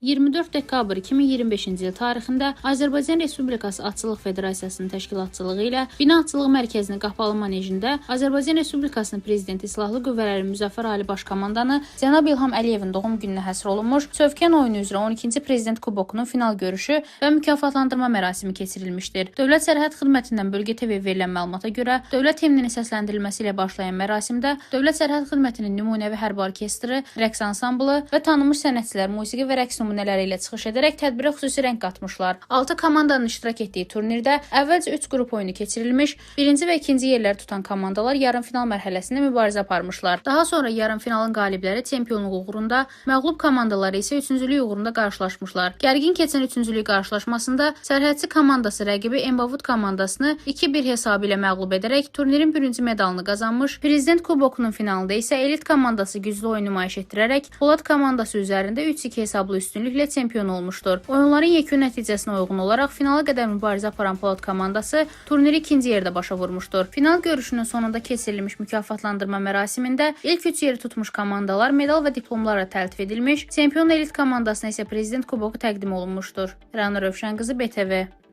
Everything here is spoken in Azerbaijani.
24 dekabr 2025-ci il tarixində Azərbaycan Respublikası Atçılıq Federasiyasının təşkilatçılığı ilə Bina Atçılıq Mərkəzinin qapalı manejində Azərbaycan Respublikasının Prezidenti Silahlı Qüvvələri Müzəffər Ali Baş Komandanı Cənab İlham Əliyevin doğum gününə həsr olunmuş Çövkən oyunu üzrə 12-ci Prezident Kubokunun final görüşü və mükafatlandırma mərasimi keçirilmişdir. Dövlət Sərhəd Xidmətindən Bölgə TV verilən məlumata görə, dövlət himninin səsləndirilməsi ilə başlayan mərasimdə Dövlət Sərhəd Xidmətinin nümunəvi hərbi orkestri, rəqs ansamblı və tanınmış sənətçilər musiqi və rəqs nümunələri ilə çıxış edərək tədbirə xüsusi rəng qatmışlar. 6 komandanın iştirak etdiyi turnirdə əvvəlcə 3 qrup oyunu keçirilmiş, birinci və ikinci yerləri tutan komandalar yarımfinal mərhələsində mübarizə aparmışlar. Daha sonra yarımfinalın qalibləri çempionluq uğrunda, məğlub komandaları isə üçüncülük uğrunda qarşılaşmışlar. Gərgin keçən üçüncülük qarşılaşmasında sərhədçi komandası rəqibi Embavut komandasını 2-1 hesabı ilə məğlub edərək turnirin birinci medalını qazanmış. Prezident Kubokunun finalında isə elit komandası güclü oyun nümayiş etdirərək Polad komandası üzərində 3-2 hesablı üstünlüklə çempion olmuşdur. Oyunların yekun nəticəsinə uyğun olaraq finala qədər mübarizə aparan Polad komandası turniri ikinci yerdə başa vurmuşdur. Final görüşünün sonunda keçirilmiş mükafatlandırma mərasimində ilk 3 yeri tutmuş komandalar medal və diplomlarla təltif edilmiş, çempion elit komandasına isə Prezident Kuboku təqdim olunmuşdur. Rəna Rövşən qızı, BTV.